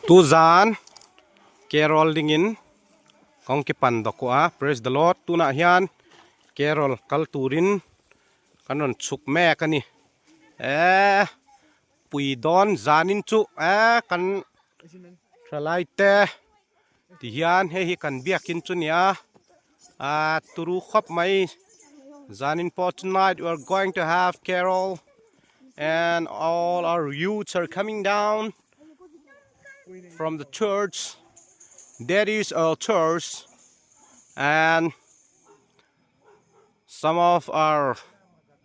Tu zan Carol dingin kong kipan dokwa. Praise the Lord. Tu na hian Carol kalturin kanon chuk me kani pui don zanin chu kan thalai te ti hian he kan biakin chu nia turu khop mai zanin po. Tonight we are going to have Carol and all our youths are coming down from the church. That is our church, and some of our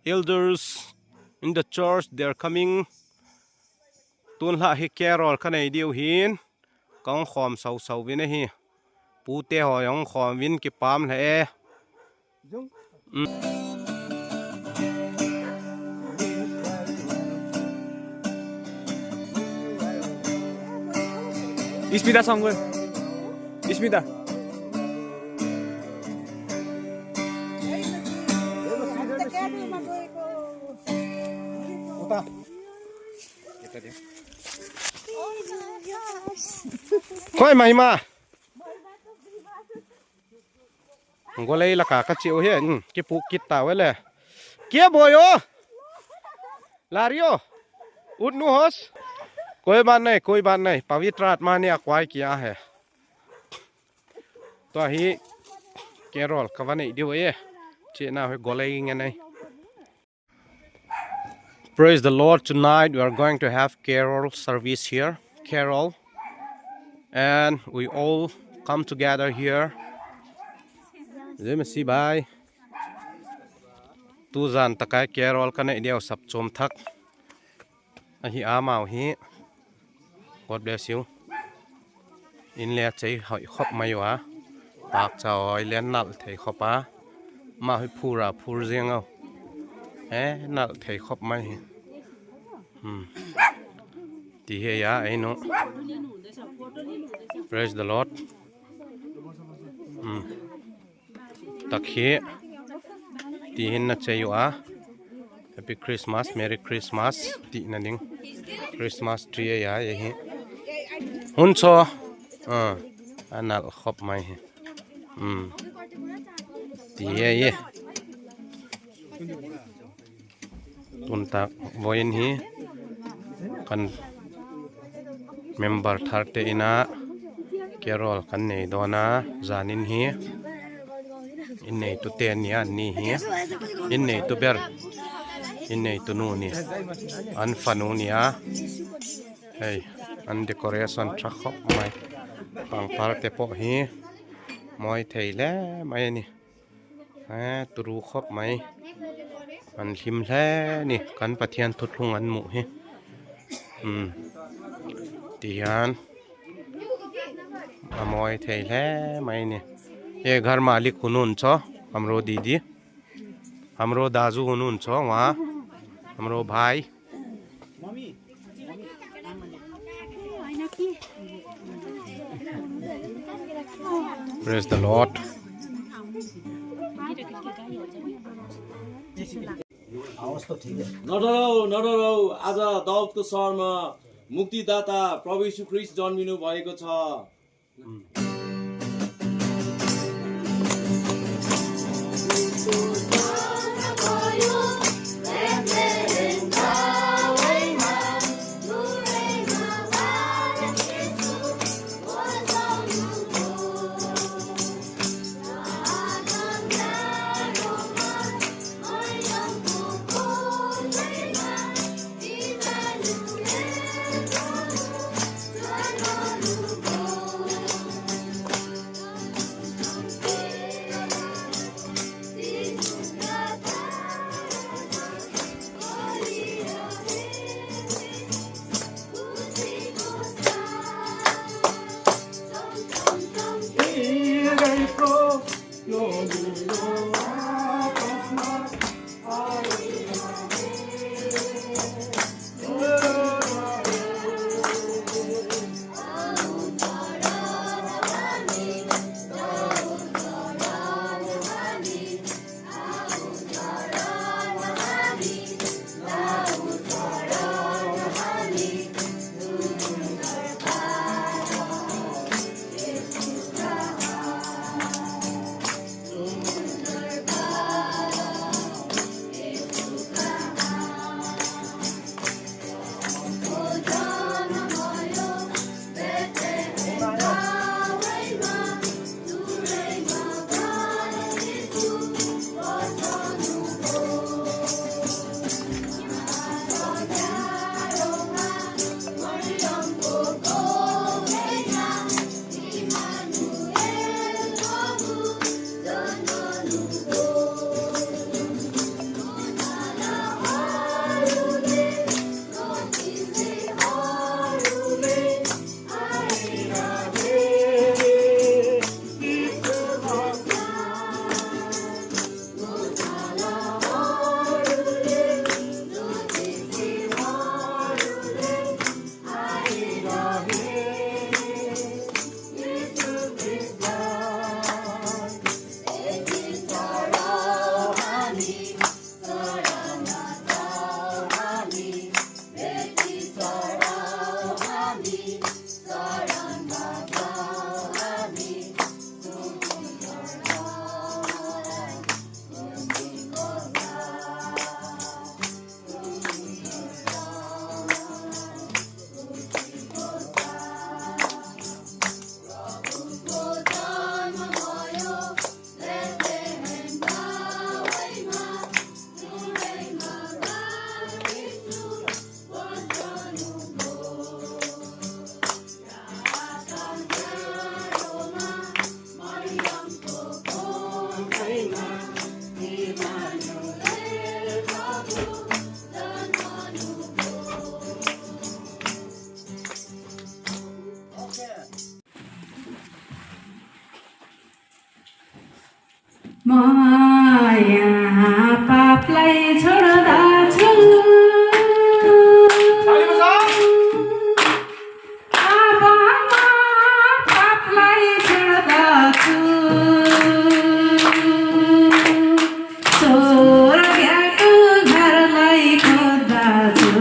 elders in the church, they are coming. Tun la hi Carol kanai diu hin kong khom sau sau vin hi pu te ho yong khom vin ki pam le 있습니다, 성군. 있습니다. Khoi mai ma ngolei la ka chiu he ki pu kit ta wele kia boyo lario ut nu hos कोई बात नहीं पवित्र आत्मा ने अक्वाई किया है तो ही Carol कवने दियो ये चेना है गोलेंगे नहीं. Praise the Lord. Tonight we are going to have Carol service here. Carol, and we all come together here. Let me see bye. Tu zan takai Carol kane diyo sap chom thak hi amao hi. God bless you. In le chei hoi khop mai wa pak choi len nal thei khopa ma hui phura phur rieng au nal thei khop mai ti he ya ai no. Praise the Lord. Takhi ti hin na chei wa Happy Christmas, Merry Christmas ti na ding Christmas tree ya ye hi hun cho anal khop mai ti ye tun tak voin hi kan member tharte ina Carol kan nei dona zanin hi in nei tu ten ya ni hi in nei tu ber in nei tu nu ni an fanu ni a hey an decoration thakop mai pang par te po hi moi theile mai ni turu khop mai an him hle ni kan pathian thutlung an mu hi tian moi theile mai ni ye ghar malik hunun cho हमरो दीदी हमरो दाजू हुनुहुन्छ वहाँ हमरो भाइ Praise the Lord. नडराऊ आज दाउदको सहरमा मुक्तिदाता प्रभु यीशु ख्रीष्ट जन्मिनु भएको छ। माया पापलाई छोड्दा छु पापलाई छोड्दा छु स्वर्गको घरलाई खोज्दा छु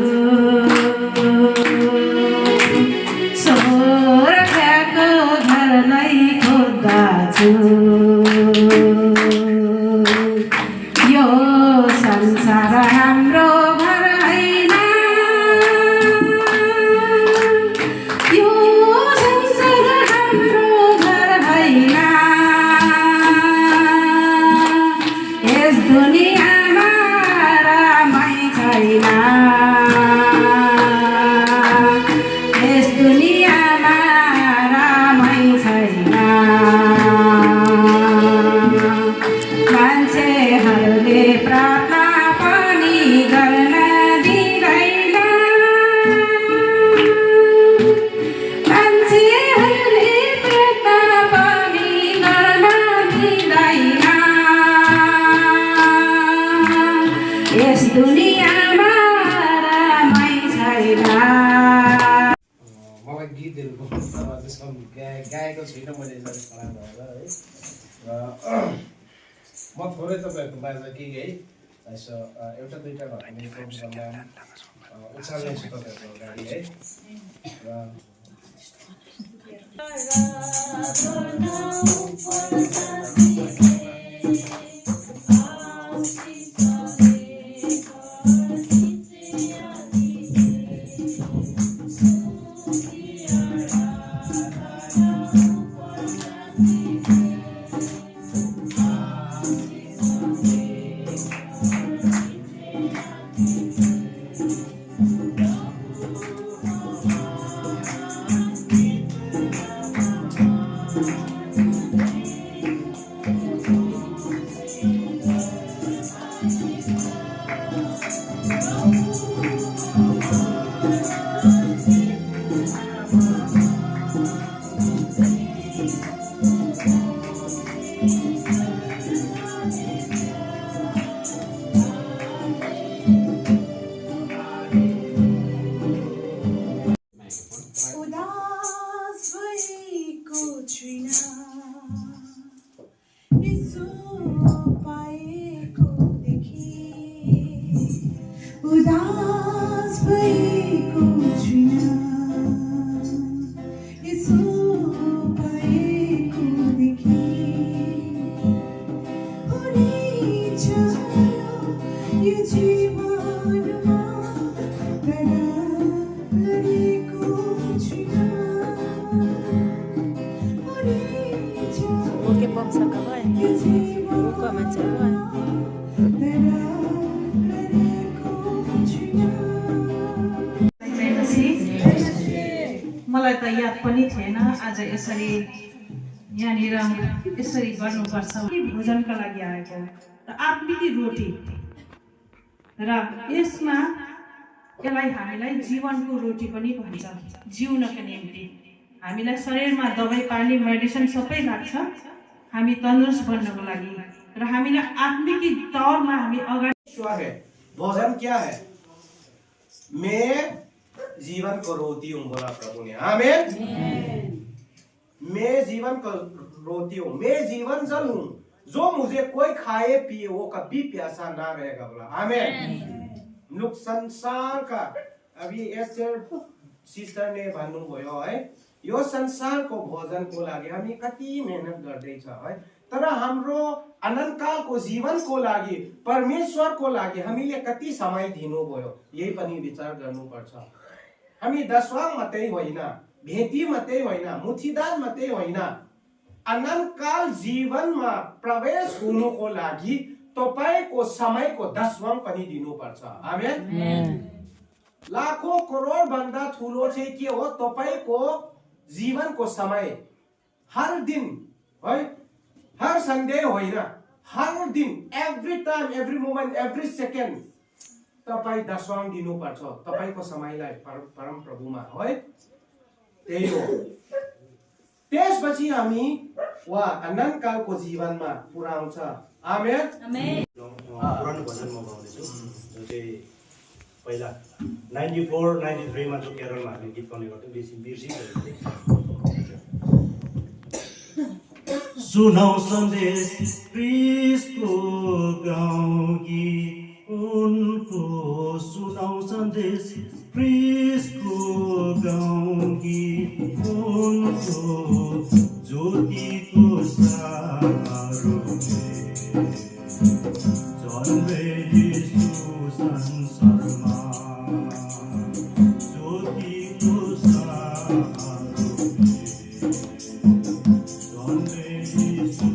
स्वर्गको घरलाई खोज्दा छु संसार हाम्रो घर हैन यो संसार हाम्रो घर हैन यस दुनियाँमा रमाइ छैन यस दुनियाँमा रमाइ छैन मान्छेहरूले प्रार्थना पनि गर्न दिँदैन मान्छेहरूले प्रार्थना पनि गर्न दिँदैन यस दुनियाँमा रमाइ छैन मलाई गीतहरू गाएको छुइनँ मैले यसरी खडा भएर है र म थोरै तपाईँहरूको माझ केही है यसो एउटा दुईवटा भए पनि प्रोग्राममा उचाल्नेछु तपाईँहरूको अगाडि है र उदास भएको छुइनँ यसो पाएको देखि हुनेछ यो जीवनमा गरेको छुइनँ हुनेछ ओके पक्सका भयो ओको मान्छे भयो मलाई त याद पनि थिएन आज यसरी यहाँनिर यसरी गर्नुपर्छ भोजनका लागि आएको र आत्मिक रोटी र यसमा यसलाई हामीलाई जीवनको रोटी पनि भन्छ जिउनका निम्ति हामीलाई शरीरमा दबाई पानी मेडिसिन सबै लाग्छ हामी तन्दुरुस्त बन्नको लागि र हामीलाई आत्मिक तौरमा हामी अगाडि है भोजन क्या है मैं जीवन को रोती हूँ बोला प्रभु ने आमीन मैं जीवन को रोती हूँ मैं जीवन जल हूँ जो मुझे कोई खाए पिए वो कभी प्यासा ना रहेगा बोला आमीन लोग संसार का अभी ऐसे सिस्टर ने भन्नुभयो है यो संसारको भोजनको लागि हामी कति मेहनत गर्दैछ है तर हाम्रो अनन्तकालको जीवनको लागि परमेश्वरको लागि हामीले कति समय दिनुभयो यही पनि विचार गर्नुपर्छ हामी दशवाङ मात्रै होइन भेटी मात्रै होइन मुठीदार मात्रै होइन अनन्तकाल जीवनमा प्रवेश हुनुको लागि तपाईको समयको दशवाङ पनि दिनुपर्छ आमेन लाखौं करोड भन्दा ठुलो चाहिँ के हो तपाईको जीवनको समय हर दिन है हर संडे होइन हर दिन every time every moment every second तपाई दशवाङ दिनुपर्छ तपाईको समयलाई परम प्रभुमा है त्यही हो त्यसपछि हामी वा अनन्तकालको जीवनमा पुर्याउँछ आमेन पुरानो भजनमा गाउँदैछु जो चाहिँ पहिला 94 93 मा जो केरलमा हामीले गीत गाउने गर्थ्यौँ बिर्सिसकेको थिएँ सुनाऊ सन्देश क्रिस्टको गाउँ गीत उनको सुनाऊ सन्देश क्रिस्टको गाउँ गीत उनको ज्योतिको सारोले जन्मे यीशु संसारमा ज्योतिको सारोले जन्मे यीशु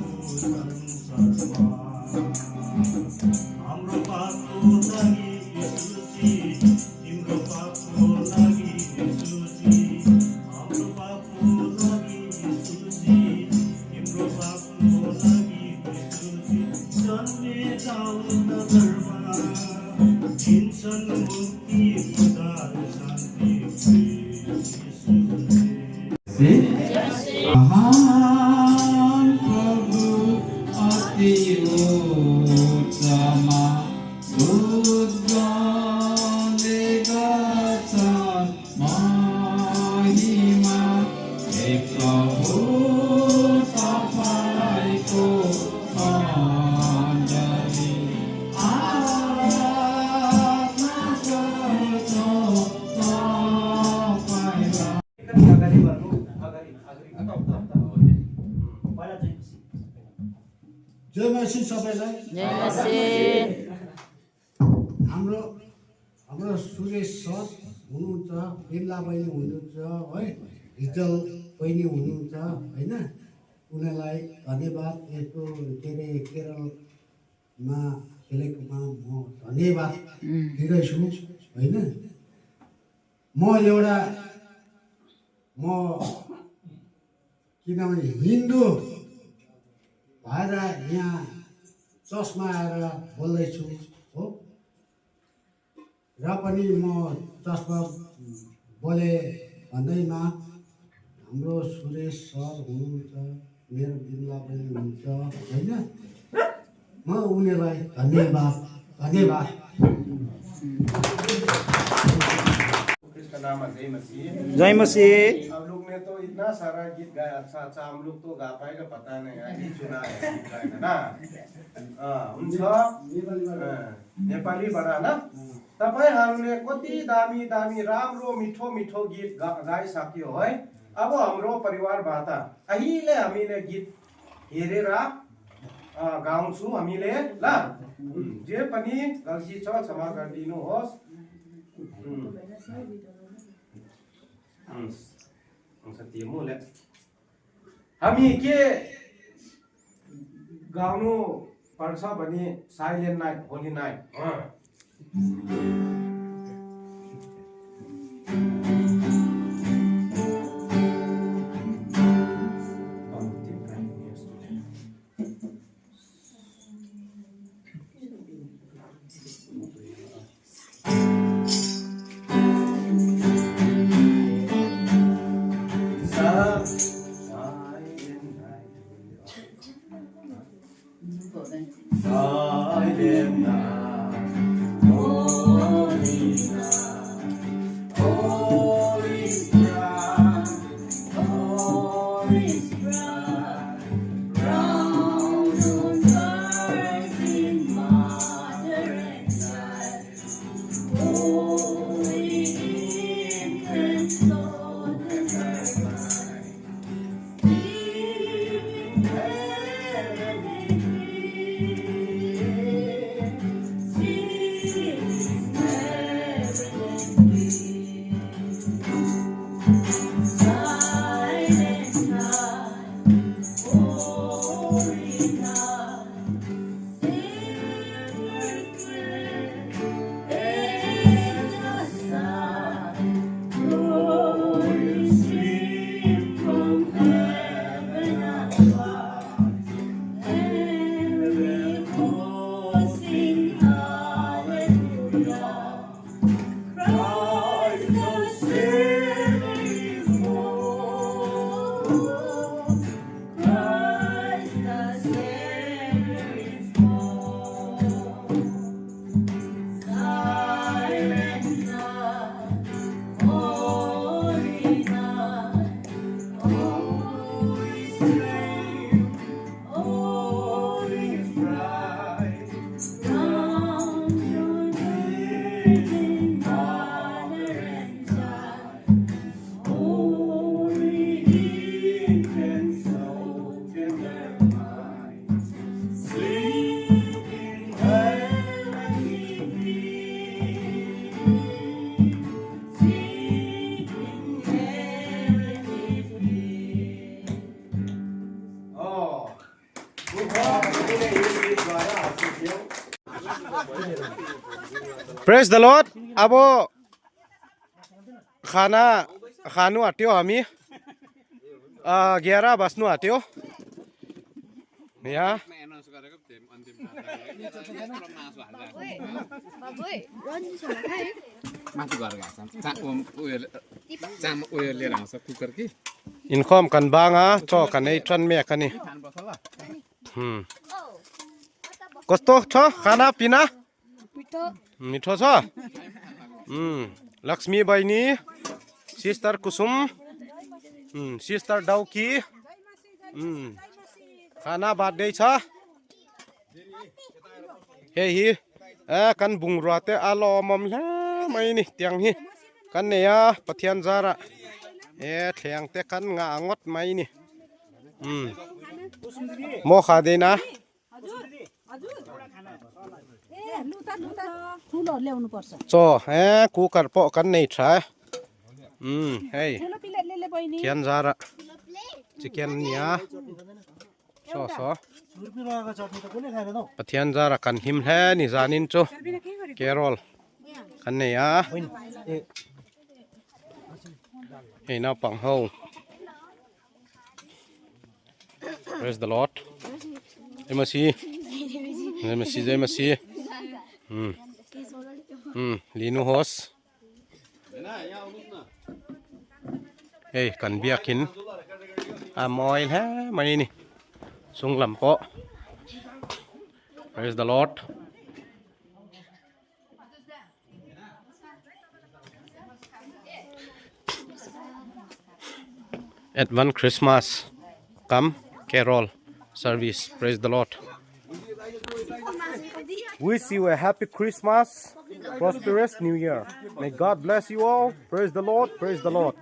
संसारमा हाम्रो पापको लागि यीशुजी तिम्रो पापको लागि यीशुजी हाम्रो पापको लागि यीशुजी तिम्रो पापको लागि यीशुजी जन्मे जाऊ नगरमा दिन्छन् मुक्ति उद्धार शान्ति यीशुले महान प्रभु अति उच्चमा दूत गाउने गर्छन् महिमा हे प्रभु जय मसी सबैलाई जय मसी हाम्रो हाम्रो सुरेश सर हुनुहुन्छ बिमला बहिनी हुनुहुन्छ है हिजल बहिनी हुनुहुन्छ होइन उनीहरूलाई धन्यवाद यस्तो के अरे केरलमा खेलेकोमा म धन्यवाद दिँदैछु होइन म किनभने हिन्दू भएर यहाँ चर्चमा आएर बोल्दैछु हो र पनि म चर्चमा बोले भन्दैमा हाम्रो सुरेश सर हुनुहुन्छ मेरो बिमला पनि हुनुहुन्छ होइन म उनीहरूलाई धन्यवाद कृष्ण नाम जय मसीह। जय मसीह। हम लोग ने तो इतना सारा गीत गाया अच्छा अच्छा हम लोग तो गा पाएगा पता नहीं है ही चुना है गीत गाएगा ना हुन्छ नेपालीबाट ना तपाईहरुले कति दामी दामी राम्रो मिठो मिठो गीत गाइसक्यो है अब हाम्रो परिवारबाट अहिले हामीले गीत हेरेर गाउँछु हामीले ल जे पनि गल्ती छ क्षमा गरिदिनुहोस् सत्यमुले हामी के गाउनु पर्छ भने silent night Holi night praise the Lord. अब खाना खानु आट्यो हामी 11 बज्नु आट्यो यहाँ income kan banga cho kan ei tran me kani kosto cho khana pina मिठो छ लक्ष्मी बहिनी सिस्टर कुसुम सिस्टर डाउकी खाना बाँड्दै छ हे he kan bungrate alo mom la mai ni tiang hi kan ne ya pathian zara theng te kan nga ngot mai ni mo kha de na ठुलो ल्याउनु पर्छ cho cooker po kan nei tha hey ठुलो प्लेटले बहिनी thian zara chicken nia so pathian zara kan him he ni zanin chu Carol kan nei a hey na pang ho praise the lord jai masi linu hos hey kan biakin amoil ha mai ni sung lam po praise the lord at one Christmas come Carol service praise the Lord. Wish you a happy Christmas, prosperous New Year. May God bless you all. Praise the Lord. Praise the Lord.